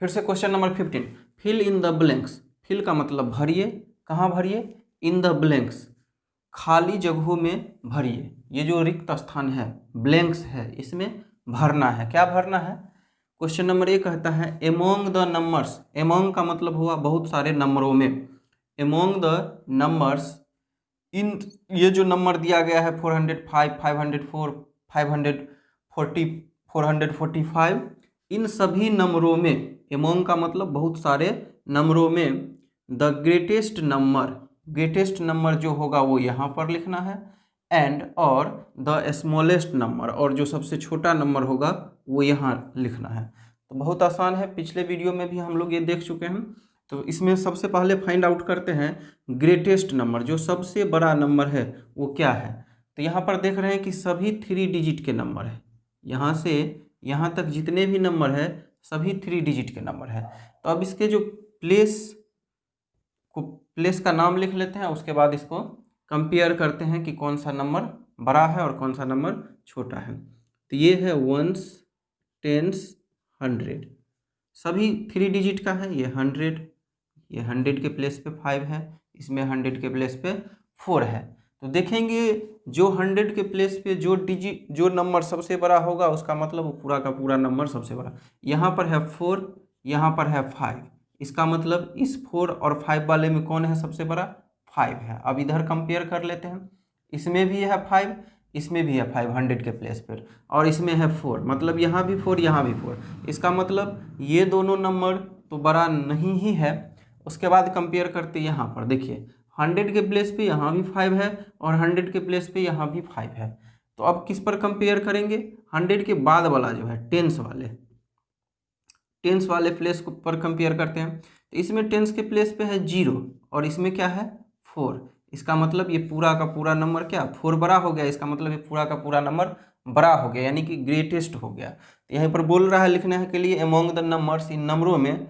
फिर से question number 15, fill in the blanks. Fill का मतलब भरिए, कहाँ भरिए? इन द ब्लैंक्स, खाली जगहों में भरिए। ये जो रिक्त स्थान है, ब्लैंक्स है, इसमें भरना है। क्या भरना है? क्वेश्चन नंबर ए कहता है एमोंग द नंबर्स। एमोंग का मतलब हुआ बहुत सारे नंबरों में। एमोंग द नंबर्स, इन ये जो नंबर दिया गया है 405, 504, 540, 445, इन सभी नंबरों में, एमोंग का मतलब बहुत सारे नंबरों में, the greatest number, greatest number जो होगा वो यहाँ पर लिखना है, एंड और द स्मॉलेस्ट नंबर, और जो सबसे छोटा नंबर होगा वो यहाँ लिखना है। तो बहुत आसान है, पिछले वीडियो में भी हम लोग ये देख चुके हैं। तो इसमें सबसे पहले फाइंड आउट करते हैं ग्रेटेस्ट नंबर, जो सबसे बड़ा नंबर है वो क्या है। तो यहाँ पर देख रहे हैं कि सभी 3 डिजिट के नंबर है, यहाँ से यहाँ तक जितने भी नंबर है सभी 3 डिजिट के नंबर है। तो अब इसके जो प्लेस का नाम लिख लेते हैं, उसके बाद इसको कंपेयर करते हैं कि कौन सा नंबर बड़ा है और कौन सा नंबर छोटा है। तो ये है वंस, टेंस, 100, सभी 3 डिजिट का है। ये 100, ये 100 के प्लेस पे 5 है, इसमें 100 के प्लेस पे 4 है। तो देखेंगे जो 100 के प्लेस पे जो नंबर सबसे बड़ा होगा उसका मतलब वो पूरा का पूरा नंबर सबसे बड़ा। यहाँ पर है 4, यहाँ पर है 5, इसका मतलब इस 4 और 5 वाले में कौन है सबसे बड़ा? 5 है। अब इधर कंपेयर कर लेते हैं, इसमें भी है 5, इसमें भी है 5 100 के प्लेस पर, और इसमें है 4, मतलब यहाँ भी 4, यहाँ भी 4। इसका मतलब ये दोनों नंबर तो बड़ा नहीं ही है। उसके बाद कंपेयर करते हैं, यहाँ पर देखिए 100 के प्लेस पे यहाँ भी 5 है और 100 के प्लेस पे यहाँ भी 5 है। तो अब किस पर कंपेयर करेंगे? 100 के बाद वाला जो है टेंस वाले प्लेस को पर कंपेयर करते हैं। तो इसमें टेंस के प्लेस पे है 0 और इसमें क्या है 4। इसका मतलब ये पूरा का पूरा नंबर क्या 4 बड़ा हो गया, इसका मतलब ये पूरा का पूरा नंबर बड़ा हो गया, यानी कि ग्रेटेस्ट हो गया। तो यहाँ पर बोल रहा है लिखने के लिए एमोंग द नंबर्स, इन नंबरों में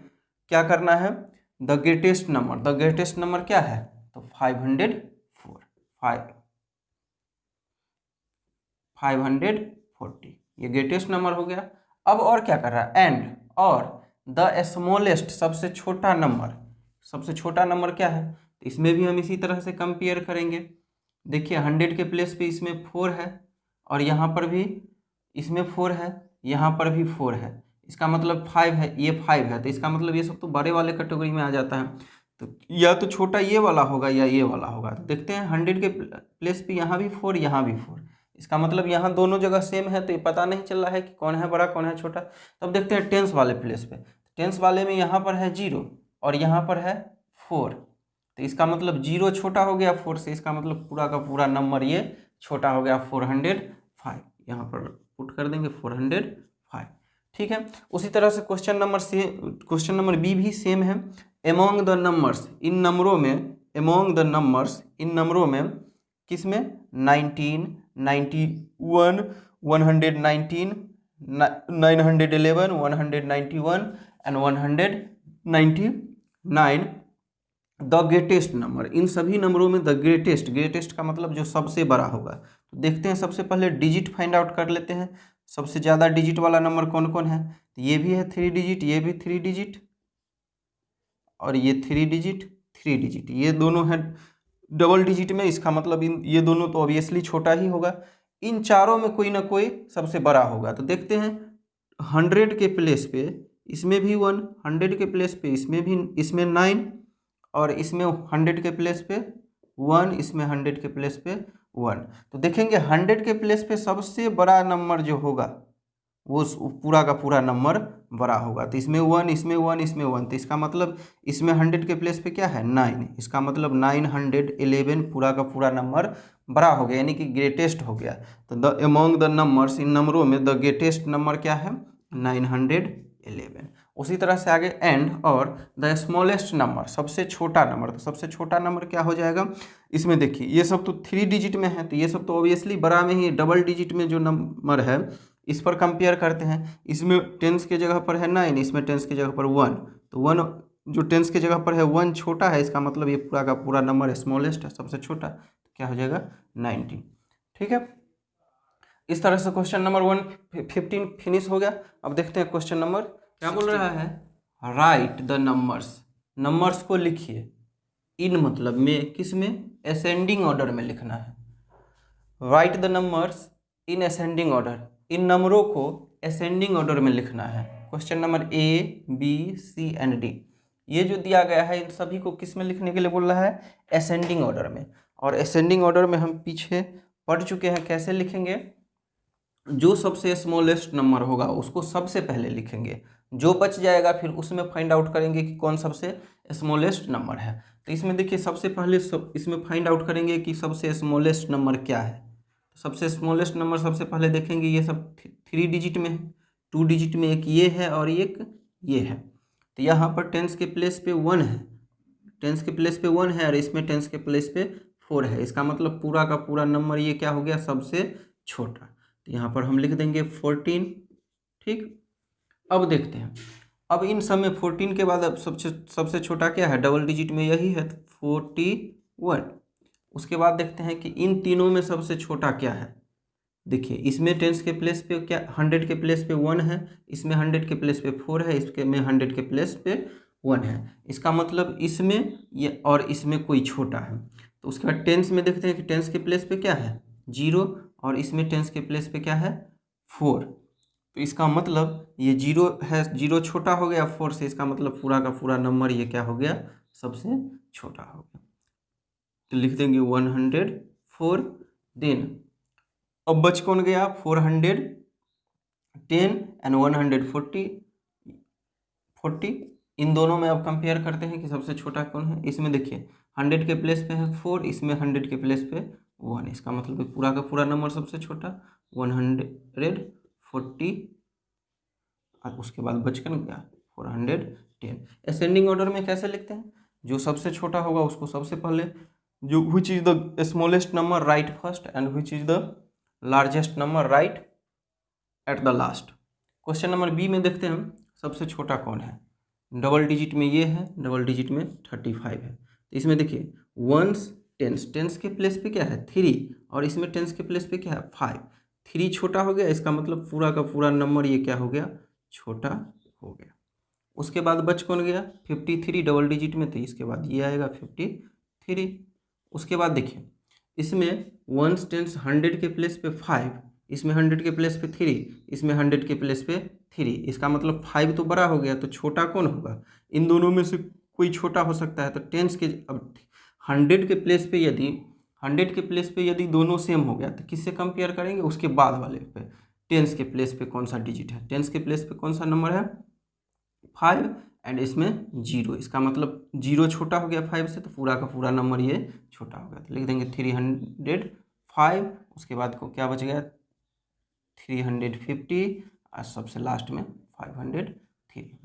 क्या करना है? The greatest number. The greatest number क्या है? तो 504, 540, ये ग्रेटेस्ट नंबर हो गया। अब और क्या कर रहा है? एंड और द स्मॉलेस्ट, सबसे छोटा नंबर। सबसे छोटा नंबर क्या है? तो इसमें भी हम इसी तरह से कंपेयर करेंगे। देखिए 100 के प्लेस पे इसमें 4 है और यहाँ पर भी इसमें 4 है, यहाँ पर भी 4 है, इसका मतलब 5 है, ये 5 है। तो इसका मतलब ये सब तो बड़े वाले कैटेगरी में आ जाता है। तो या तो छोटा ये वाला होगा या ये वाला होगा। तो देखते हैं 100 के प्लेस पे यहाँ भी 4, यहाँ भी 4, इसका मतलब यहाँ दोनों जगह सेम है, तो ये पता नहीं चल रहा है कि कौन है बड़ा कौन है छोटा। तब देखते हैं टेंस वाले प्लेस पे। टेंस वाले में यहाँ पर है 0 और यहाँ पर है 4, तो इसका मतलब 0 छोटा हो गया 4 से, इसका मतलब पूरा का पूरा नंबर ये छोटा हो गया 405। यहाँ पर पुट कर देंगे 405, ठीक है। उसी तरह से क्वेश्चन नंबर बी भी सेम है। एमोंग द नंबर्स, इन नंबरों में, एमोंग द नंबर्स, इन नंबरों में, किस में? 19, 91, 119, 911, 191 एंड 199, द ग्रेटेस्ट नंबर। इन सभी नंबरों में द ग्रेटेस्ट, ग्रेटेस्ट का मतलब जो सबसे बड़ा होगा। तो देखते हैं, सबसे पहले डिजिट फाइंड आउट कर लेते हैं। सबसे ज़्यादा डिजिट वाला नंबर कौन कौन है? तो ये भी है 3 डिजिट, ये भी 3 डिजिट, और ये 3 डिजिट, 3 डिजिट, ये दोनों है डबल डिजिट में। इसका मतलब ये दोनों तो ऑब्वियसली छोटा ही होगा। इन चारों में कोई ना कोई सबसे बड़ा होगा। तो देखते हैं 100 के प्लेस पे इसमें भी 1, 100 के प्लेस पे इसमें 9, और इसमें 100 के प्लेस पे 1, इसमें 100 के प्लेस पे 1। तो देखेंगे 100 के प्लेस पे सबसे बड़ा नंबर जो होगा वो पूरा का पूरा नंबर बड़ा होगा। तो इसमें 1, इसमें 1, इसमें 1, तो इसका मतलब इसमें 100 के प्लेस पे क्या है 9, इसका मतलब 911 पूरा का पूरा नंबर बड़ा हो गया, यानी कि ग्रेटेस्ट हो गया। तो द एमोंग द नंबर्स, इन नंबरों में द ग्रेटेस्ट नंबर क्या है? 911। उसी तरह से आगे एंड और द स्मॉलेस्ट नंबर, सबसे छोटा नंबर। तो सबसे छोटा नंबर क्या हो जाएगा? इसमें देखिए ये सब तो 3 डिजिट में है, तो ये सब तो ऑब्वियसली बड़ा में ही, डबल डिजिट में जो नंबर है इस पर कंपेयर करते हैं। इसमें टेंस के जगह पर है 9, इसमें टेंस के जगह पर 1, तो 1 जो टेंस के जगह पर है 1 छोटा है, इसका मतलब ये पूरा का पूरा नंबर स्मॉलेस्ट है, सबसे छोटा। तो क्या हो जाएगा 90, ठीक है। इस तरह से क्वेश्चन नंबर 115 फिनिश हो गया। अब देखते हैं क्वेश्चन नंबर क्या बोल रहा है। राइट द नंबर्स, नंबर्स को लिखिए इन, मतलब में, किस में, असेंडिंग ऑर्डर में लिखना है। Write the numbers in ascending order, इन नंबरों को असेंडिंग ऑर्डर में लिखना है। Question number A B C and D, ये जो दिया गया है इन सभी को किस में लिखने के लिए बोल रहा है, असेंडिंग ऑर्डर में। और असेंडिंग ऑर्डर में हम पीछे पढ़ चुके हैं कैसे लिखेंगे, जो सबसे स्मॉलेस्ट नंबर होगा उसको सबसे पहले लिखेंगे, जो बच जाएगा फिर उसमें फाइंड आउट करेंगे कि कौन सबसे स्मॉलेस्ट नंबर है। तो इसमें देखिए सबसे पहले इसमें फाइंड आउट करेंगे कि सबसे स्मॉलेस्ट नंबर क्या है। तो सबसे स्मॉलेस्ट नंबर सबसे पहले देखेंगे, ये सब 3 डिजिट में है, 2 डिजिट में एक ये है और एक ये है। तो यहाँ पर टेंस के प्लेस पे 1 है, टेंस के प्लेस पे 1 है और इसमें टेंस के प्लेस पे 4 है। इसका मतलब पूरा का पूरा नंबर ये क्या हो गया, सबसे छोटा। तो यहाँ पर हम लिख देंगे 14। ठीक, अब देखते हैं, अब इन सब में 14 के बाद अब सबसे छोटा क्या है, डबल डिजिट में यही है, 41। उसके बाद देखते हैं कि इन तीनों में सबसे छोटा क्या है। देखिए इसमें टेंस के प्लेस पे क्या, 100 के प्लेस पे 1 है, इसमें 100 के प्लेस पे 4 है, इसके में 100 के प्लेस पे 1 है। इसका मतलब इसमें ये और इसमें कोई छोटा है। तो उसके बाद टेंस में देखते हैं कि टेंस के प्लेस पे क्या है, 0, और इसमें टेंस के प्लेस पे क्या है, 4। तो इसका मतलब ये 0 है, 0 छोटा हो गया 4 से, इसका मतलब पूरा का पूरा नंबर ये क्या हो गया, सबसे छोटा हो गया। तो लिख देंगे 104। देन अब बच कौन गया, 410 एंड 140। इन दोनों में अब कंपेयर करते हैं कि सबसे छोटा कौन है। इसमें देखिए 100 के प्लेस पे है 4, इसमें 100 के प्लेस पे 1, इसका मतलब पूरा का पूरा नंबर सबसे छोटा 140। और उसके बाद बचकर गया 410। असेंडिंग ऑर्डर में कैसे लिखते हैं, जो सबसे छोटा होगा उसको सबसे पहले, जो which is the smallest number right first and which is the largest number right at the last. Question number B में देखते हैं हम सबसे छोटा कौन है, डबल डिजिट में ये है, डबल डिजिट में 35 है। तो इसमें देखिए वंस टेंस, टेंस के प्लेस पे क्या है 3, और इसमें टेंस के प्लेस पे क्या है 5। 3 छोटा हो गया, इसका मतलब पूरा का पूरा नंबर ये क्या हो गया, छोटा हो गया। उसके बाद बच कौन गया 53 डबल डिजिट में, तो इसके बाद ये आएगा 53। उसके बाद देखिए इसमें वंस टेंस 100 के प्लेस पे 5, इसमें 100 के प्लेस पे 3, इसमें 100 के प्लेस पे 3, इसका मतलब 5 तो बड़ा हो गया, तो छोटा कौन होगा, इन दोनों में से कोई छोटा हो सकता है। तो टेंस के अब 100 के प्लेस पे यदि 100 के प्लेस पे यदि दोनों सेम हो गया तो किससे कंपेयर करेंगे, उसके बाद वाले पे, टेंस के प्लेस पे कौन सा डिजिट है, टेंस के प्लेस पे कौन सा नंबर है 5 एंड इसमें 0, इसका मतलब 0 छोटा हो गया 5 से, तो पूरा का पूरा नंबर ये छोटा हो गया। तो लिख देंगे 305। उसके बाद को क्या बच गया 350 और सबसे लास्ट में 503।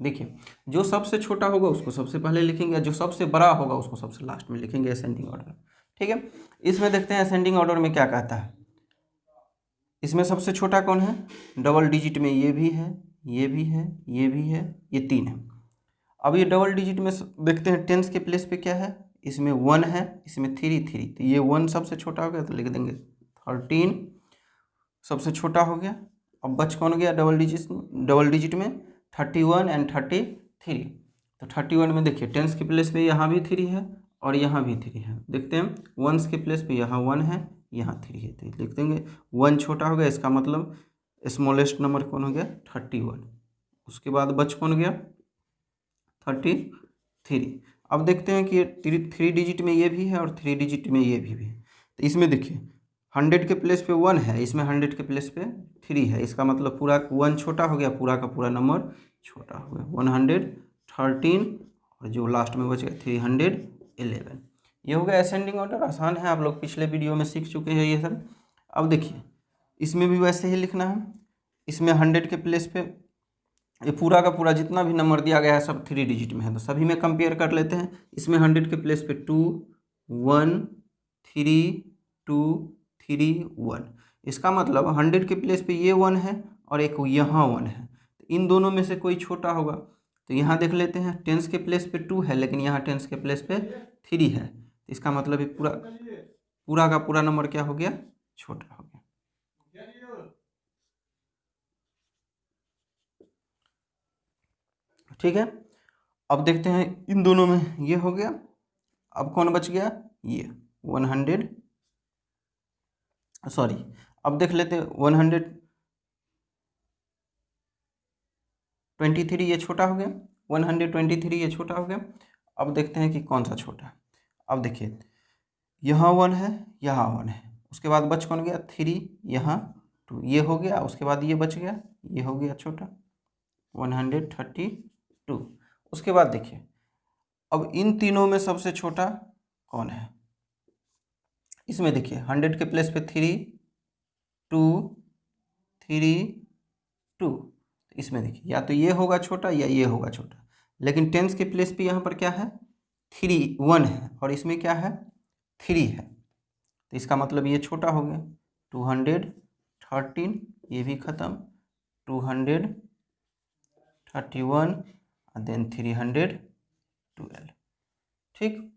देखिए जो सबसे छोटा होगा उसको सबसे पहले लिखेंगे, जो सबसे बड़ा होगा उसको सबसे लास्ट में लिखेंगे असेंडिंग ऑर्डर। ठीक है, इसमें देखते हैं असेंडिंग ऑर्डर में क्या कहता है। इसमें सबसे छोटा कौन है, डबल डिजिट में ये भी है, ये भी है, ये भी है, ये 3 है। अब ये डबल डिजिट में देखते हैं टेंस के प्लेस पे क्या है, इसमें 1 है, इसमें 3, तो ये 1 सबसे छोटा हो गया, तो लिख देंगे 13 सबसे छोटा हो गया। अब बच कौन गया डबल डिजिट में 31 एंड 33। तो 31 में देखिए टेंस के प्लेस पे यहाँ भी 3 है और यहाँ भी 3 है। देखते हैं वंस के प्लेस पे यहाँ 1 है, यहाँ 3 है, तो लिख देंगे 1 छोटा हो गया, इसका मतलब स्मॉलेस्ट नंबर कौन हो गया 31। उसके बाद बच कौन गया 33। अब देखते हैं कि 3 डिजिट में ये भी है और 3 डिजिट में ये भी है। तो इसमें देखिए 100 के प्लेस पे 1 है, इसमें 100 के प्लेस पे 3 है, इसका मतलब पूरा 1 छोटा हो गया, पूरा का पूरा नंबर छोटा हो गया 113, और जो लास्ट में बच गया 311। ये हो गया असेंडिंग ऑर्डर। आसान है, आप लोग पिछले वीडियो में सीख चुके हैं ये सब। अब देखिए इसमें भी वैसे ही लिखना है। इसमें 100 के प्लेस पे ये पूरा का पूरा जितना भी नंबर दिया गया है सब 3 डिजिट में है, तो सभी में कंपेयर कर लेते हैं। इसमें 100 के प्लेस पे 2 1 3 2 3 1, इसका मतलब 100 के प्लेस पे ये 1 है और एक यहाँ 1 है, तो इन दोनों में से कोई छोटा होगा। तो यहाँ देख लेते हैं टेंस के प्लेस पे 2 है, लेकिन यहाँ टेंस के प्लेस पे 3 है, तो इसका मतलब ये पूरा का पूरा नंबर क्या हो गया, छोटा हो गया। ठीक है, अब देखते हैं इन दोनों में, ये हो गया, अब कौन बच गया, ये 100, सॉरी, अब देख लेते हैं 123 ये छोटा हो गया, 123 ये छोटा हो गया। अब देखते हैं कि कौन सा छोटा है। अब देखिए यहाँ 1 है, यहाँ 1 है, उसके बाद बच कौन गया 3, यहाँ 2, ये हो गया, उसके बाद ये बच गया, ये हो गया छोटा 132। उसके बाद देखिए अब इन तीनों में सबसे छोटा कौन है, इसमें देखिए 100 के प्लेस पे 3 2 3 2, इसमें देखिए या तो ये होगा छोटा या ये होगा छोटा, लेकिन टेंस के प्लेस पे यहाँ पर क्या है 1 है, और इसमें क्या है 3 है, तो इसका मतलब ये छोटा हो गया 213, ये भी खत्म 231 और देन 312। ठीक,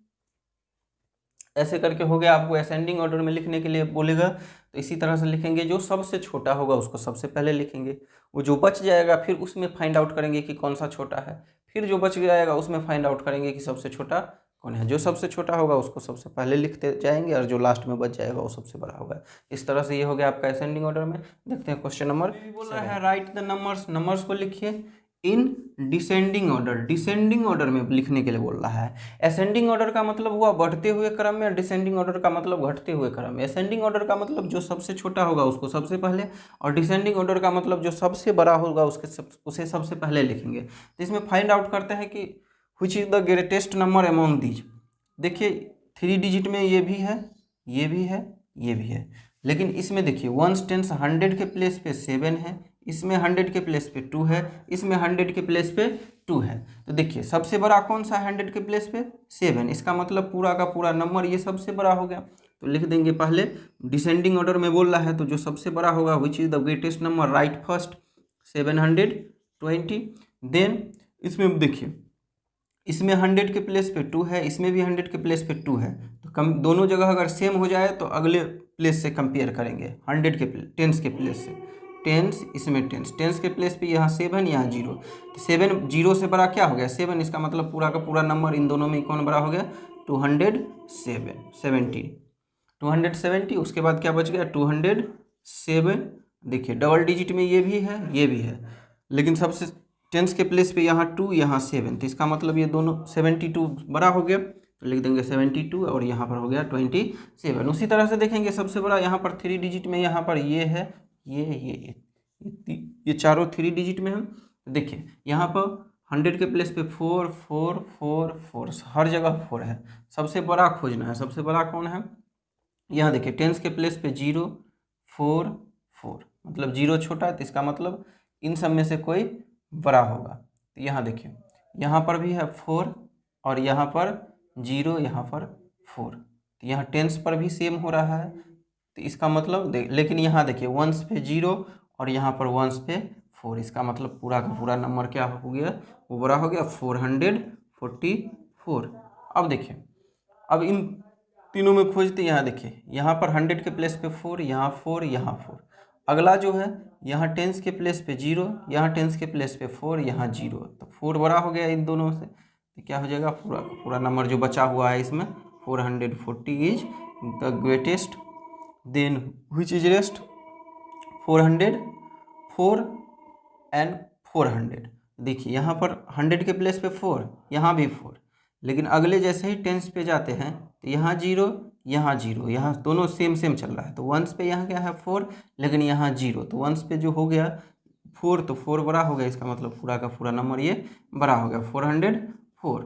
ऐसे करके हो गया। आपको असेंडिंग ऑर्डर में लिखने के लिए बोलेगा तो इसी तरह से लिखेंगे, जो सबसे छोटा होगा उसको सबसे पहले लिखेंगे, वो जो बच जाएगा फिर उसमें फाइंड आउट करेंगे कि कौन सा छोटा है, फिर जो बच जाएगा उसमें फाइंड आउट करेंगे कि सबसे छोटा कौन है, जो सबसे छोटा होगा उसको सबसे पहले लिखते जाएंगे और जो लास्ट में बच जाएगा वो सबसे बड़ा होगा। इस तरह से ये हो गया आपका असेंडिंग ऑर्डर में। देखते हैं क्वेश्चन नंबर बोल रहा है राइट द नंबर्स, नंबर्स को लिखिए in descending order, descending order में लिखने के लिए बोल रहा है। असेंडिंग ऑर्डर का मतलब हुआ बढ़ते हुए क्रम में, और डिसेंडिंग ऑर्डर का मतलब घटते हुए क्रम में। असेंडिंग ऑर्डर का मतलब जो सबसे छोटा होगा उसको सबसे पहले, और डिसेंडिंग ऑर्डर का मतलब जो सबसे बड़ा होगा उसे सबसे पहले लिखेंगे। तो इसमें फाइंड आउट करते हैं कि which is the greatest number among these. देखिए 3 डिजिट में ये भी है, ये भी है, ये भी है, लेकिन इसमें देखिए वंस टेंस 100 के प्लेस पे 7 है, इसमें 100 के प्लेस पे 2 है, इसमें 100 के प्लेस पे 2 है। तो देखिए सबसे बड़ा कौन सा है 100 के प्लेस पे 7, इसका मतलब पूरा का पूरा नंबर ये सबसे बड़ा हो गया। तो लिख देंगे पहले डिसेंडिंग ऑर्डर में बोल रहा है तो जो सबसे बड़ा होगा which is the greatest number, right first 720। Then इसमें देखिए इसमें 100 के प्लेस पे 2 है, इसमें भी 100 के प्लेस पे 2 है, तो कम दोनों जगह अगर सेम हो जाए तो अगले प्लेस से कंपेयर करेंगे 100 के टेंस के प्लेस से, टेंस इसमें टेंस के प्लेस पे यहाँ 7 यहाँ 0, तो 7 0 से बड़ा क्या हो गया 7, इसका मतलब पूरा का पूरा नंबर इन दोनों में कौन बड़ा हो गया 270। 270 उसके बाद क्या बच गया 207। देखिए डबल डिजिट में ये भी है, ये भी है, लेकिन सबसे टेंस के प्लेस पे यहाँ 2 यहाँ 7, तो इसका मतलब ये दोनों 72 बड़ा हो गया, तो लिख देंगे 72 और यहाँ पर हो गया 27। उसी तरह से देखेंगे सबसे बड़ा यहाँ पर 3 डिजिट में, यहाँ पर ये है, ये चारों 3 डिजिट में है। देखिए यहाँ पर 100 के प्लेस पे 4 4 4 4, हर जगह 4 है, सबसे बड़ा खोजना है, सबसे बड़ा कौन है। यहाँ देखिए टेंस के प्लेस पे 0 4 4, मतलब 0 छोटा है, तो इसका मतलब इन सब में से कोई बड़ा होगा। तो यहाँ देखिए यहाँ पर भी है 4 और यहाँ पर 0, यहाँ पर 4, तो यहाँ टेंस पर भी सेम हो रहा है, तो इसका मतलब लेकिन यहाँ देखिए वंस पे 0 और यहाँ पर वंस पे 4, इसका मतलब पूरा का पूरा नंबर क्या हो गया वो बड़ा हो गया 444। अब देखिए अब इन तीनों में खोजते, यहाँ देखिए यहाँ पर 100 के प्लेस पे 4, यहाँ 4, यहाँ 4, अगला जो है यहाँ टेंस के प्लेस पे 0, यहाँ टेंस के प्लेस पे 4, यहाँ 0, तो 4 बड़ा हो गया इन दोनों से, तो क्या हो जाएगा पूरा पूरा नंबर जो बचा हुआ है इसमें 440 is the greatest. Then which is rest 400 4 and 400। देखिए यहाँ पर 100 के प्लेस पे 4, यहाँ भी 4, लेकिन अगले जैसे ही टेंस पे जाते हैं तो यहाँ 0 यहाँ 0, यहाँ दोनों सेम सेम चल रहा है, तो वंस पे यहाँ क्या है 4, लेकिन यहाँ 0, तो वंस पे जो हो गया 4, तो 4 बड़ा हो गया, इसका मतलब पूरा का पूरा नंबर ये बड़ा हो गया 404।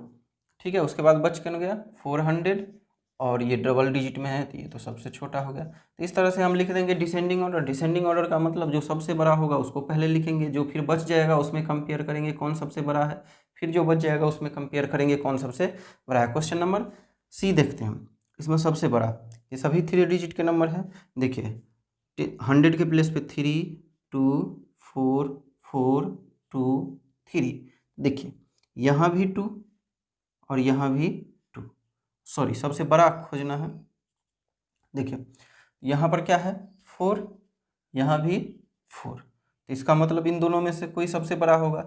ठीक है, उसके बाद बच कर गया 400 और ये डबल डिजिट में है तो ये तो सबसे छोटा हो गया। तो इस तरह से हम लिख देंगे डिसेंडिंग ऑर्डर। डिसेंडिंग ऑर्डर का मतलब जो सबसे बड़ा होगा उसको पहले लिखेंगे, जो फिर बच जाएगा उसमें कंपेयर करेंगे कौन सबसे बड़ा है, फिर जो बच जाएगा उसमें कंपेयर करेंगे कौन सबसे बड़ा है। क्वेश्चन नंबर सी देखते हैं हम, इसमें सबसे बड़ा ये सभी 3 डिजिट के नंबर हैं। देखिए 100 के प्लेस पे 3 2 4 4 2 3, देखिए यहाँ भी 2 और यहाँ भी 2, सॉरी सबसे बड़ा खोजना है। देखिए यहाँ पर क्या है 4, यहाँ भी 4, तो इसका मतलब इन दोनों में से कोई सबसे बड़ा होगा।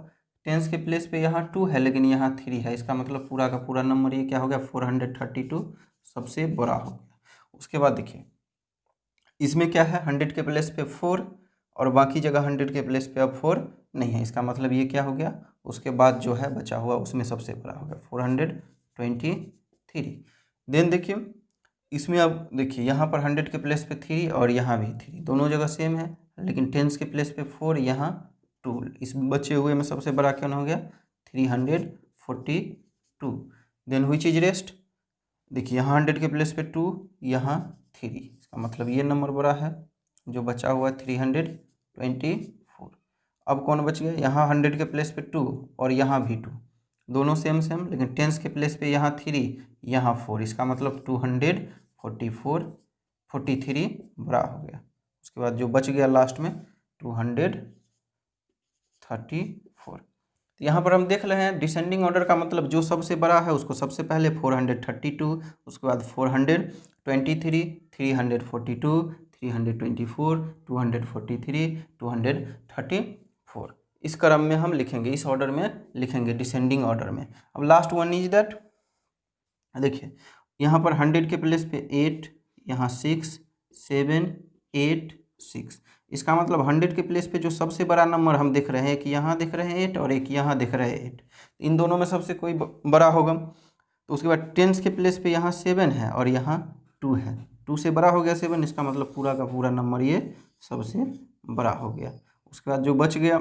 टेंस के प्लेस पे यहाँ 2 है लेकिन यहाँ 3 है, इसका मतलब पूरा का पूरा नंबर ये क्या हो गया 432 सबसे बड़ा हो गया। उसके बाद देखिए इसमें क्या है 100 के प्लेस पे 4 और बाकी जगह 100 के प्लेस पे अब 4 नहीं है, इसका मतलब ये क्या हो गया उसके बाद जो है बचा हुआ उसमें सबसे बड़ा हो गया 423। देन देखिए इसमें अब देखिए यहाँ पर 100 के प्लेस पे 3 और यहाँ भी 3 दोनों जगह सेम है, लेकिन टेंस के प्लेस पे 4 यहाँ 2, इस बचे हुए में सबसे बड़ा कौन हो गया 342। देन व्हिच इज रेस्ट, देखिए यहाँ 100 के प्लेस पे 2 यहाँ 3, इसका मतलब ये नंबर बड़ा है, जो बचा हुआ 324। अब कौन बच गया यहाँ 100 के प्लेस पे 2 और यहाँ भी 2, दोनों सेम सेम, लेकिन टेंस के प्लेस पे यहाँ 3 यहाँ 4, इसका मतलब 243 बड़ा हो गया। उसके बाद जो बच गया लास्ट में 234। तो यहाँ पर हम देख रहे हैं डिसेंडिंग ऑर्डर का मतलब जो सबसे बड़ा है उसको सबसे पहले 432, उसके बाद 423, 342, 324, 243, 234, इस क्रम में हम लिखेंगे, इस ऑर्डर में लिखेंगे डिसेंडिंग ऑर्डर में। अब लास्ट वन इज दैट, देखिए यहाँ पर 100 के प्लेस पे 8, यहाँ 6, 7, 8, 6, इसका मतलब 100 के प्लेस पे जो सबसे बड़ा नंबर हम देख रहे हैं कि यहाँ देख रहे हैं 8 और एक यहाँ देख रहे हैं 8, इन दोनों में सबसे कोई बड़ा होगा। तो उसके बाद टेंस के प्लेस पे यहाँ 7 है और यहाँ 2 है, 2 से बड़ा हो गया 7, इसका मतलब पूरा का पूरा नंबर ये सबसे बड़ा हो गया। उसके बाद जो बच गया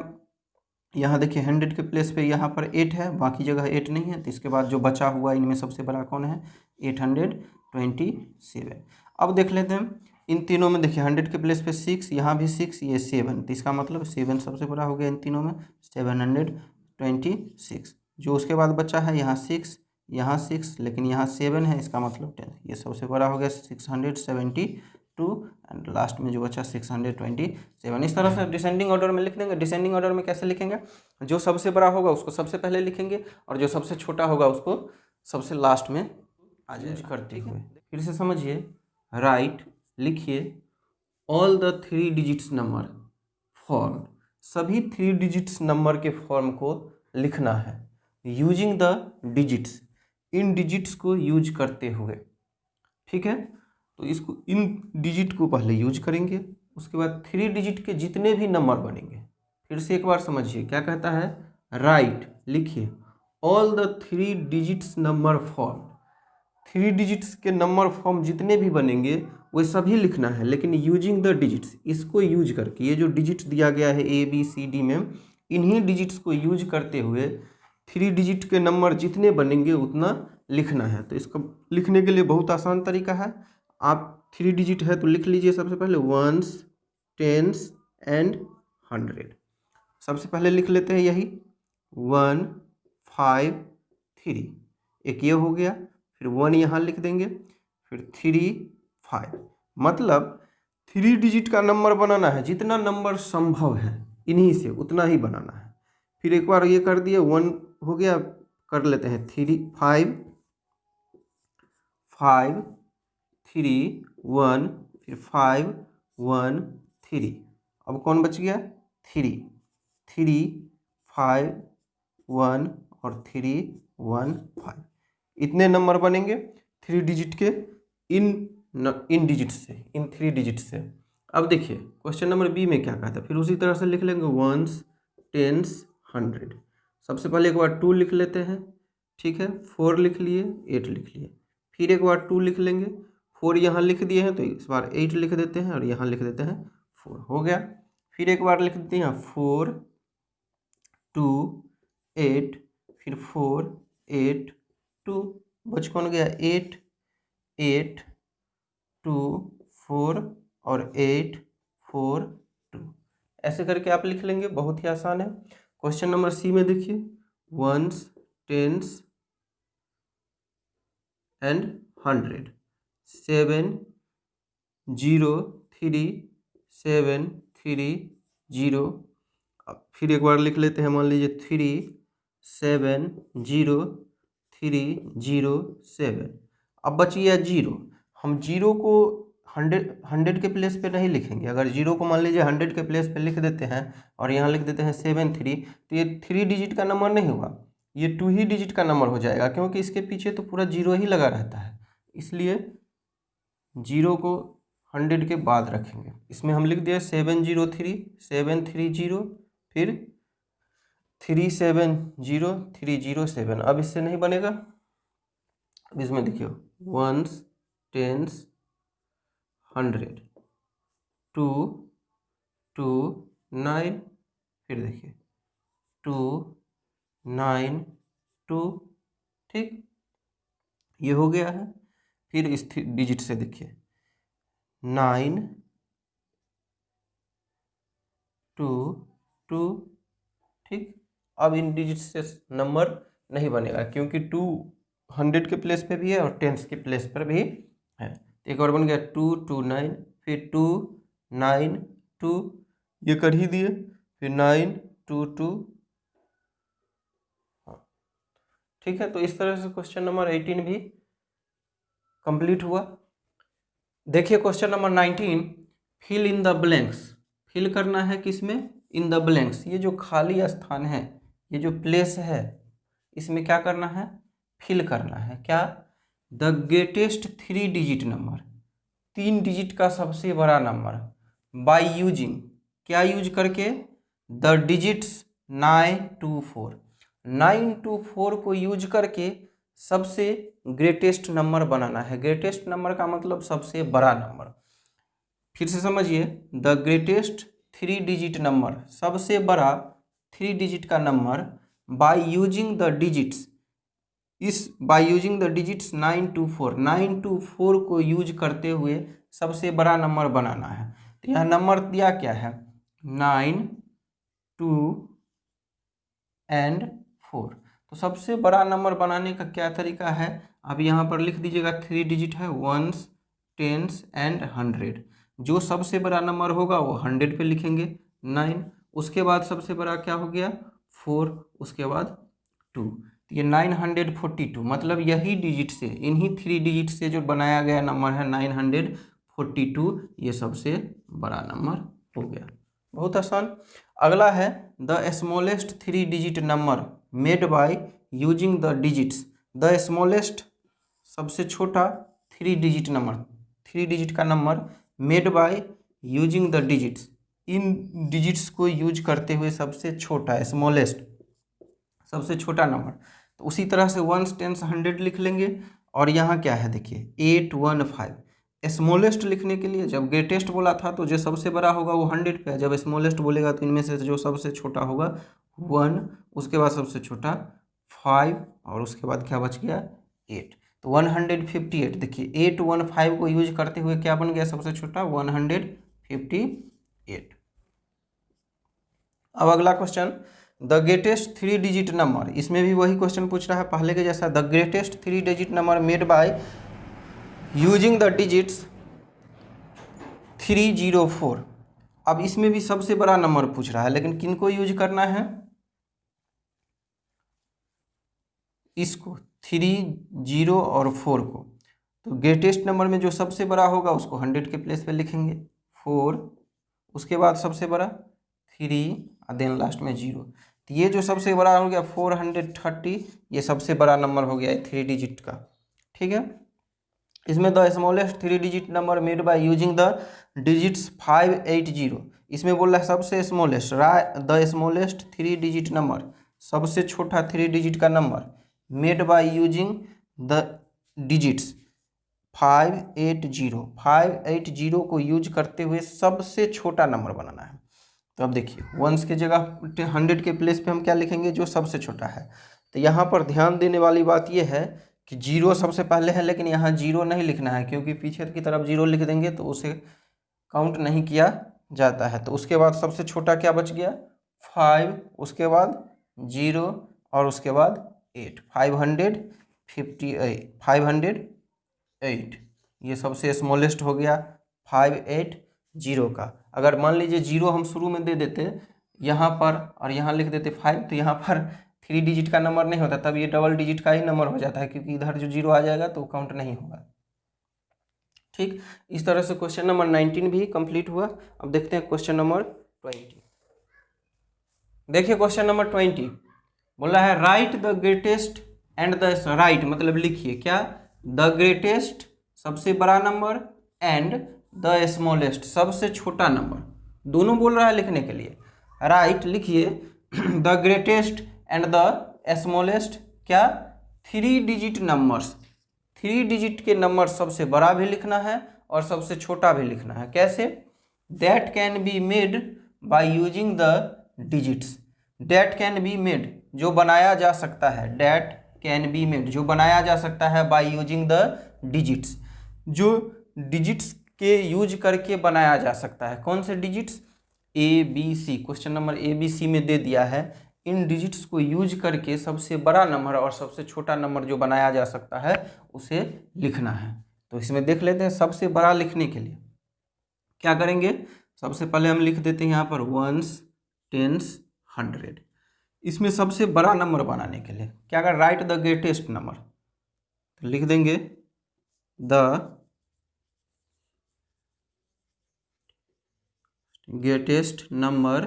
यहाँ देखिए 100 के प्लेस पे यहाँ पर 8 है, बाकी जगह 8 नहीं है, तो इसके बाद जो बचा हुआ इनमें सबसे बड़ा कौन है 827। अब देख लेते हैं इन तीनों में, देखिए 100 के प्लेस पे 6, यहाँ भी 6, ये 7, तो इसका मतलब 7 सबसे बड़ा हो गया इन तीनों में 726। जो उसके बाद बचा है यहाँ 6, यहाँ 6, लेकिन यहाँ 7 है, इसका मतलब 10, ये सबसे बड़ा हो गया 672 एंड लास्ट में जो बचा 627। इस तरह से डिसेंडिंग ऑर्डर में लिख देंगे। डिसेंडिंग ऑर्डर में कैसे लिखेंगे, जो सबसे बड़ा होगा उसको सबसे पहले लिखेंगे और जो सबसे छोटा होगा उसको सबसे लास्ट में आ जाएगा करते हुए। फिर से समझिए, राइट लिखिए all the 3 digits number form, सभी 3 डिजिट्स नंबर के फॉर्म को लिखना है using the digits, in digits को यूज करते हुए। ठीक है, तो इसको इन डिजिट को पहले यूज करेंगे, उसके बाद 3 डिजिट के जितने भी नंबर बनेंगे, फिर से एक बार समझिए क्या कहता है, राइट लिखिए all the 3 digits number form, 3 digits के नंबर फॉर्म जितने भी बनेंगे वो सभी लिखना है, लेकिन यूजिंग द डिजिट्स, इसको यूज करके, ये जो डिजिट दिया गया है ABCD में, इन्हीं डिजिट्स को यूज करते हुए 3 डिजिट के नंबर जितने बनेंगे उतना लिखना है। तो इसको लिखने के लिए बहुत आसान तरीका है, आप 3 डिजिट है तो लिख लीजिए सबसे पहले वंस, टेंस एंड 100। सबसे पहले लिख लेते हैं यही 1 5 3, एक ये हो गया, फिर 1 यहाँ लिख देंगे, फिर 3 5, मतलब 3 डिजिट का नंबर बनाना है, जितना नंबर संभव है इन्हीं से उतना ही बनाना है। फिर एक बार ये कर दिए 1 हो गया, कर लेते हैं 3 5 5 3 1, फिर 5 1 3, अब कौन बच गया 3 3 5 1 और 3 1 5, इतने नंबर बनेंगे 3 डिजिट के इन डिजिट से, इन 3 डिजिट से। अब देखिए क्वेश्चन नंबर बी में क्या कहता है, फिर उसी तरह से लिख लेंगे वंस, टेंस, 100। सबसे पहले एक बार 2 लिख लेते हैं, ठीक है, 4 लिख लिए, 8 लिख लिए, फिर एक बार 2 लिख लेंगे, 4 यहाँ लिख दिए हैं तो इस बार 8 लिख देते हैं और यहाँ लिख देते हैं 4, हो गया। फिर एक बार लिख देते हैं 4 2 8, फिर 4 8 2, बच कौन गया 8 8 2 4 और 8 4 2, ऐसे करके आप लिख लेंगे, बहुत ही आसान है। क्वेश्चन नंबर सी में देखिए वंस, टेंस एंड 100, 7 0 3 7 3 0, फिर एक बार लिख लेते हैं, मान लीजिए 3 7 0 3 0 7, अब बच गया 0, हम 0 को 100 के प्लेस पे नहीं लिखेंगे। अगर 0 को मान लीजिए 100 के प्लेस पे लिख देते हैं और यहाँ लिख देते हैं 73, तो ये 3 डिजिट का नंबर नहीं हुआ, ये 2 ही डिजिट का नंबर हो जाएगा, क्योंकि इसके पीछे तो पूरा 0 ही लगा रहता है। इसलिए 0 को 100 के बाद रखेंगे। इसमें हम लिख दिए 703 730, फिर 370 अब इससे नहीं बनेगा। अब इसमें देखिए 1s 10s 100 2 2 9, फिर देखिए 2 9 2, ठीक, ये हो गया है। फिर इस डिजिट से देखिए 9 2 2, ठीक। अब इन डिजिट से नंबर नहीं बनेगा, क्योंकि 200 के प्लेस पे भी है और 10s के प्लेस पर भी है। एक और बन गया 2 2 9, फिर 2 9 2, ये कर ही दिए, फिर 9 2 2, हाँ ठीक है। तो इस तरह से क्वेश्चन नंबर 18 भी कंप्लीट हुआ। देखिए question number 19, fill in the blanks. फिल करना है किसमें? In the blanks. ये जो खाली स्थान है, ये जो प्लेस है, इसमें क्या करना है? फिल करना है। क्या? The greatest 3 digit number, 3 digit का सबसे बड़ा नंबर, बाय यूजिंग, क्या यूज करके? द डिजिट्स 924, 924 को यूज करके सबसे ग्रेटेस्ट नंबर बनाना है। ग्रेटेस्ट नंबर का मतलब सबसे बड़ा नंबर। फिर से समझिए, द ग्रेटेस्ट 3 डिजिट नंबर, सबसे बड़ा 3 डिजिट का number, bye using the digits, इस बाय यूजिंग द डिजिट्स 924, 924 को यूज करते हुए सबसे बड़ा नंबर बनाना है। तो यह नंबर दिया क्या है? 9 2 और 4। तो सबसे बड़ा नंबर बनाने का क्या तरीका है? अब यहाँ पर लिख दीजिएगा 3 डिजिट है, 1s 10s एंड 100। जो सबसे बड़ा नंबर होगा वो 100 पे लिखेंगे 9, उसके बाद सबसे बड़ा क्या हो गया? 4, उसके बाद 2। तो ये 942, मतलब यही डिजिट से, इन्हीं 3 डिजिट से जो बनाया गया नंबर है 942, ये सबसे बड़ा नंबर हो गया। बहुत आसान। अगला है the smallest 3 digit number made by using the digits. The smallest, सबसे छोटा 3 डिजिट नंबर, 3 डिजिट का number made by using the digits, in digits को यूज करते हुए सबसे छोटा, स्मॉलेस्ट, सबसे छोटा नंबर। तो उसी तरह से 1s 10s 100 लिख लेंगे। और यहाँ क्या है देखिए 815। स्मॉलेस्ट लिखने के लिए जब ग्रेटेस्ट बोला था तो जो सबसे बड़ा होगा वो 100 पे है, जब स्मॉलेस्ट बोलेगा तो इनमें से जो सबसे छोटा होगा 1, उसके बाद सबसे छोटा 5, और उसके बाद क्या बच गया 8। तो 158। देखिए 815 को यूज करते हुए क्या बन गया सबसे छोटा? 158। अब अगला question, the greatest 3 digit number. इसमें भी वही क्वेश्चन पूछ रहा है पहले के जैसा। The greatest 3 digit number made by using the digits 304। अब इसमें भी सबसे बड़ा नंबर पूछ रहा है, लेकिन किन को यूज करना है? इसको 3 0 और 4 को। तो ग्रेटेस्ट नंबर में जो सबसे बड़ा होगा उसको 100 के प्लेस पे लिखेंगे 4, उसके बाद सबसे बड़ा 3 और देन लास्ट में 0। तो ये जो सबसे बड़ा हो गया 430, ये सबसे बड़ा नंबर हो गया 3 डिजिट का। ठीक है। इसमें the smallest 3 digit number made by using the digits 580। इसमें बोल रहा है सबसे smallest, the smallest 3 digit number, सबसे छोटा 3 डिजिट का number, made by using the digits 580, 580 को यूज करते हुए सबसे छोटा नंबर बनाना है। तो अब देखिए 1s के जगह 100 के प्लेस पे हम क्या लिखेंगे? जो सबसे छोटा है। तो यहाँ पर ध्यान देने वाली बात यह है कि 0 सबसे पहले है, लेकिन यहाँ 0 नहीं लिखना है, क्योंकि पीछे की तरफ 0 लिख देंगे तो उसे काउंट नहीं किया जाता है। तो उसके बाद सबसे छोटा क्या बच गया? 5, उसके बाद 0 और उसके बाद 8, 508। ये सबसे स्मॉलेस्ट हो गया 580 का। अगर मान लीजिए 0 हम शुरू में दे देते यहाँ पर और यहाँ लिख देते 5, तो यहाँ पर 3 डिजिट का नंबर नहीं होता, तब ये डबल डिजिट का ही नंबर हो जाता है, क्योंकि इधर जो 0 आ जाएगा तो काउंट नहीं होगा। ठीक, इस तरह से क्वेश्चन नंबर 19 भी कंप्लीट हुआ। अब देखते हैं क्वेश्चन नंबर 20। देखिए क्वेश्चन नंबर 20 बोला है write the greatest and the right मतलब लिखिए क्या, द ग्रेटेस्ट सबसे बड़ा नंबर एंड द स्मॉलेस्ट सबसे छोटा नंबर, दोनों बोल रहा है लिखने के लिए। राइट लिखिए the greatest and the smallest क्या, 3 डिजिट नंबर्स, 3 डिजिट के नंबर सबसे बड़ा भी लिखना है और सबसे छोटा भी लिखना है। कैसे, that can be made by using the digits, that can be made जो बनाया जा सकता है, दैट कैन बी मेड जो बनाया जा सकता है बाय यूजिंग द डिजिट्स, जो डिजिट्स के यूज करके बनाया जा सकता है। कौन से digits, A B C, question number A B C में दे दिया है। इन डिजिट्स को यूज करके सबसे बड़ा नंबर और सबसे छोटा नंबर जो बनाया जा सकता है उसे लिखना है। तो इसमें देख लेते हैं, सबसे बड़ा लिखने के लिए क्या करेंगे, सबसे पहले हम लिख देते हैं यहाँ पर वंस, टेंस, 100। इसमें सबसे बड़ा नंबर बनाने के लिए क्या कर, राइट द ग्रेटेस्ट नंबर, तो लिख देंगे the greatest number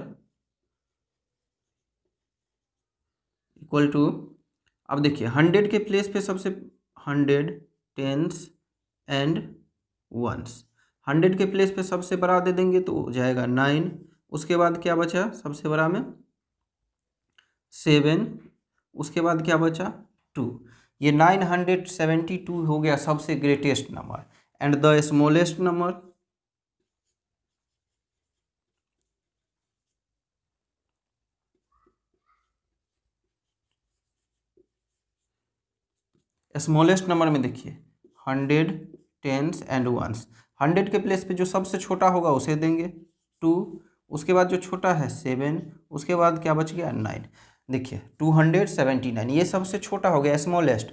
equal to, अब देखिए 100 के प्लेस पे सबसे 100, टेंस एंड वंस, 100 के प्लेस पे सबसे बड़ा दे देंगे तो हो जाएगा 9। उसके बाद क्या बचा सबसे बड़ा में 7, उसके बाद क्या बचा 2। ये 972 हो गया सबसे greatest number. And the smallest number, smallest number में देखिए 100, टेंस एंड वंस, 100 के प्लेस पे जो सबसे छोटा होगा उसे देंगे 2, उसके बाद जो छोटा है 7, उसके बाद क्या बच गया 9। देखिए 279 ये सबसे छोटा हो गया स्मॉलेस्ट,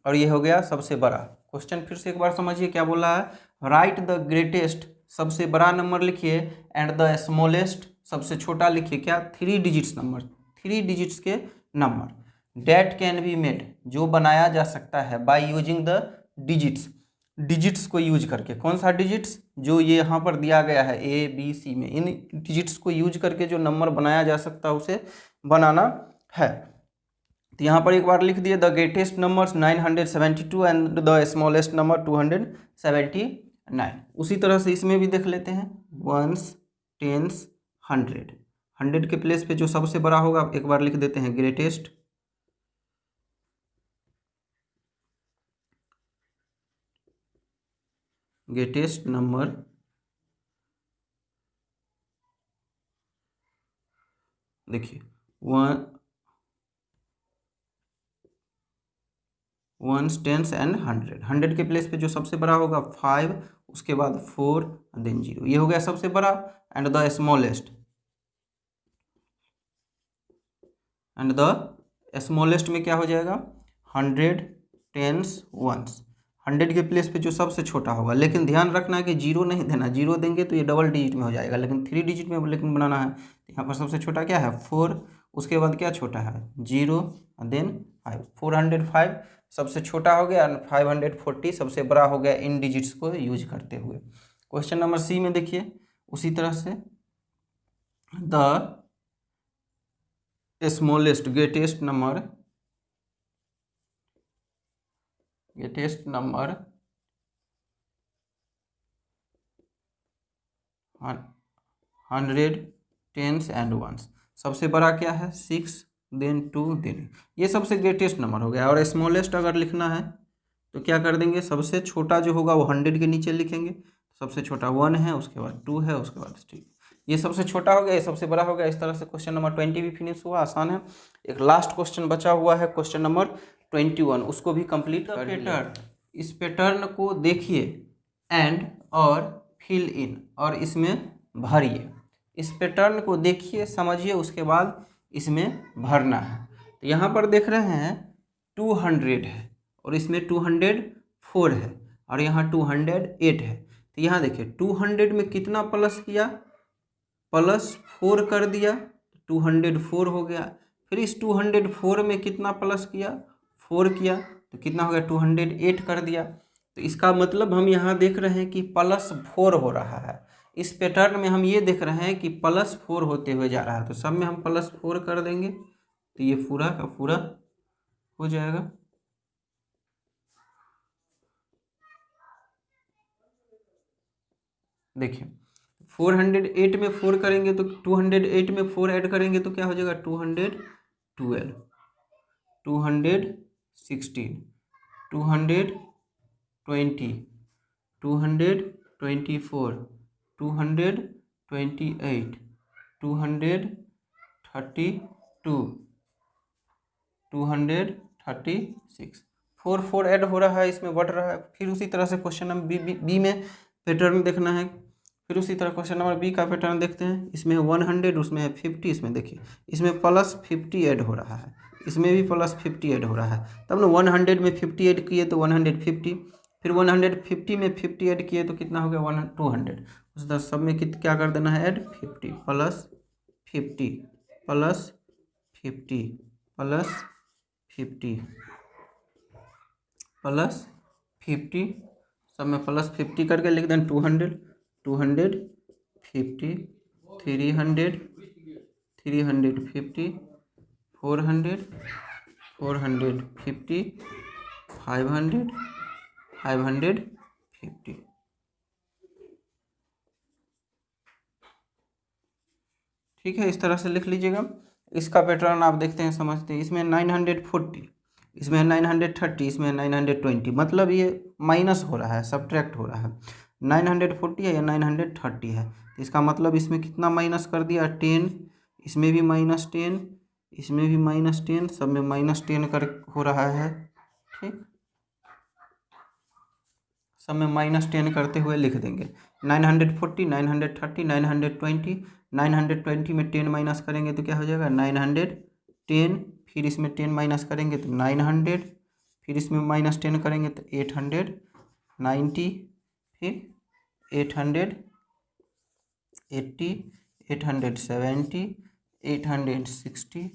और ये हो गया सबसे बड़ा। क्वेश्चन फिर से एक बार समझिए क्या बोला है, राइट द ग्रेटेस्ट सबसे बड़ा नंबर लिखिए एंड द स्मॉलेस्ट सबसे छोटा लिखिए क्या, 3 डिजिट्स नंबर, 3 डिजिट्स के number. Date can be made जो बनाया जा सकता है by using the digits, digits को यूज करके। कौन सा डिजिट्स, जो ये यहाँ पर दिया गया है ए बी सी में, इन डिजिट्स को यूज करके जो नंबर बनाया जा सकता है उसे बनाना है। तो यहाँ पर एक बार लिख दिए the greatest numbers 972 and the smallest number 279। उसी तरह से इसमें भी देख लेते हैं वंस, टेंस, 100, 100 के प्लेस पे जो सबसे बड़ा होगा एक बार लिख देते हैं ग्रेटेस्ट, ग्रेटेस्ट नंबर, देखिए वंस, टेंस एंड 100, 100 के प्लेस पे जो सबसे बड़ा होगा 5, उसके बाद 4 देन 0, ये हो गया सबसे बड़ा। And the smallest, and the smallest में क्या हो जाएगा 100, टेंस, वंस, 100 के प्लेस पे जो सबसे छोटा होगा, लेकिन ध्यान रखना है कि 0 नहीं देना, 0 देंगे तो ये डबल डिजिट में हो जाएगा, लेकिन 3 डिजिट में लेकिन बनाना है। तो यहाँ पर सबसे छोटा क्या है 4, उसके बाद क्या छोटा है 0 देन 5, 405 सबसे छोटा हो गया, 540 सबसे बड़ा हो गया इन डिजिट्स को यूज करते हुए। क्वेश्चन नंबर सी में देखिए उसी तरह से the smallest greatest number, greatest number 100, tens and ones, सबसे बड़ा क्या है 6 देन 2 देन, ये सबसे ग्रेटेस्ट नंबर हो गया। और स्मॉलेस्ट अगर लिखना है तो क्या कर देंगे, सबसे छोटा जो होगा वो 100 के नीचे लिखेंगे, सबसे छोटा 1 है, उसके बाद 2 है, उसके बाद 3, ये सबसे छोटा हो गया, ये सबसे बड़ा हो गया। इस तरह से क्वेश्चन नंबर 20 भी फिनिश हुआ, आसान है। एक लास्ट क्वेश्चन बचा हुआ है क्वेश्चन नंबर 21, उसको भी कंप्लीट कर पैटर्न, इस पैटर्न को देखिए एंड और फिल इन, और इसमें भरिए। इस पैटर्न को देखिए समझिए, उसके बाद इसमें भरना है। तो यहाँ पर देख रहे हैं 200 है और इसमें 204 है और यहाँ 208 है। तो यहाँ देखिए 200 में कितना प्लस किया, +4 कर दिया, 204 हो गया। फिर इस 204 में कितना प्लस किया, 4 किया, तो कितना हो गया 208 कर दिया। तो इसका मतलब हम यहाँ देख रहे हैं कि +4 हो रहा है। इस पैटर्न में हम ये देख रहे हैं कि +4 होते हुए जा रहा है, तो सब में हम +4 कर देंगे तो ये पूरा का पूरा हो जाएगा। देखिए 408 में 4 करेंगे तो 208 में 4 ऐड करेंगे तो क्या हो जाएगा 212, 216, 220, 224, 228, 232, 236। 4 ऐड हो रहा है, इसमें बढ़ रहा है। फिर उसी तरह से क्वेश्चन नंबर बी में पैटर्न देखना है। फिर उसी तरह क्वेश्चन नंबर बी का पैटर्न देखते हैं। इसमें है 100, उसमें है 50। इसमें देखिए इसमें +50 ऐड हो रहा है, इसमें भी +50 ऐड हो रहा है। तब ना 100 में 50 ऐड किए तो 150, फिर 150 में 50 ऐड किए तो कितना हो गया 200। उस तरह सब में क्या कर देना है ऐड 50 +50 +50 +50 सब में +50 करके लिख दें 200, 250, 300, 350, 400, 450, 500, 550। ठीक है, इस तरह से लिख लीजिएगा। इसका पैटर्न आप देखते हैं, समझते हैं। इसमें 940, इसमें 930, इसमें 920, मतलब ये माइनस हो रहा है, सब्ट्रैक्ट हो रहा है। 940 है या 930 है, तो इसका मतलब इसमें कितना माइनस कर दिया 10, इसमें भी -10, इसमें भी -10, सब में -10 कर हो रहा है। ठीक, सब में -10 करते हुए लिख देंगे 940, 930, 920। 920 में 10 माइनस करेंगे तो क्या हो जाएगा 910, फिर इसमें 10 माइनस करेंगे तो 900, फिर इसमें -10 करेंगे तो 890, फिर 880, 870, 860,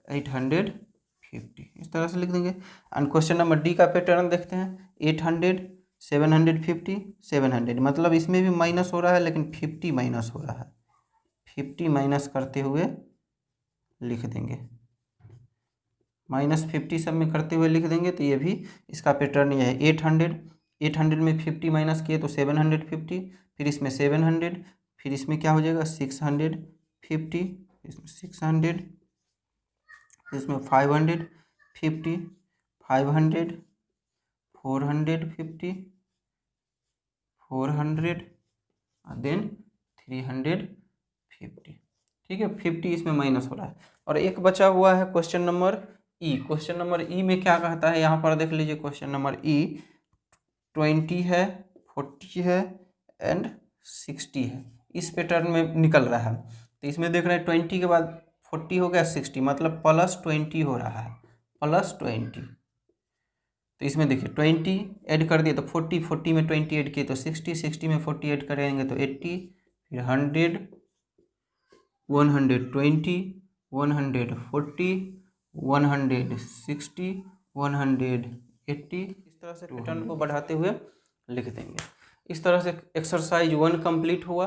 850, इस तरह से लिख देंगे। एंड क्वेश्चन नंबर डी का पैटर्न देखते हैं। 800, 750, 700, मतलब इसमें भी माइनस हो रहा है लेकिन 50 माइनस हो रहा है, 50 माइनस करते हुए लिख देंगे, -50 सब में करते हुए लिख देंगे। तो ये भी इसका पैटर्न ये है। 800 में 50 माइनस किए तो 750, फिर इसमें 700, फिर इसमें क्या हो जाएगा 650, इसमें 600, इसमें 550, 500, 450, 400, देन 350। ठीक है, 50 इसमें माइनस हो रहा है। और एक बचा हुआ है क्वेश्चन नंबर ई। क्वेश्चन नंबर ई में क्या कहता है, यहाँ पर देख लीजिए। क्वेश्चन नंबर ई 20 है, 40 है एंड 60 है, इस पैटर्न में निकल रहा है। तो इसमें देख रहे हैं 20 के बाद 40 हो गया 60, मतलब +20 हो रहा है, +20। तो इसमें देखिए 20 ऐड कर दिए तो 40, 40 में 20 ऐड किए तो 60, 60 में 40 ऐड करेंगे तो 80, फिर 100, 120, 140, 160, 180, इस तरह से पैटर्न को बढ़ाते हुए लिख देंगे। इस तरह से एक्सरसाइज 1 कंप्लीट हुआ।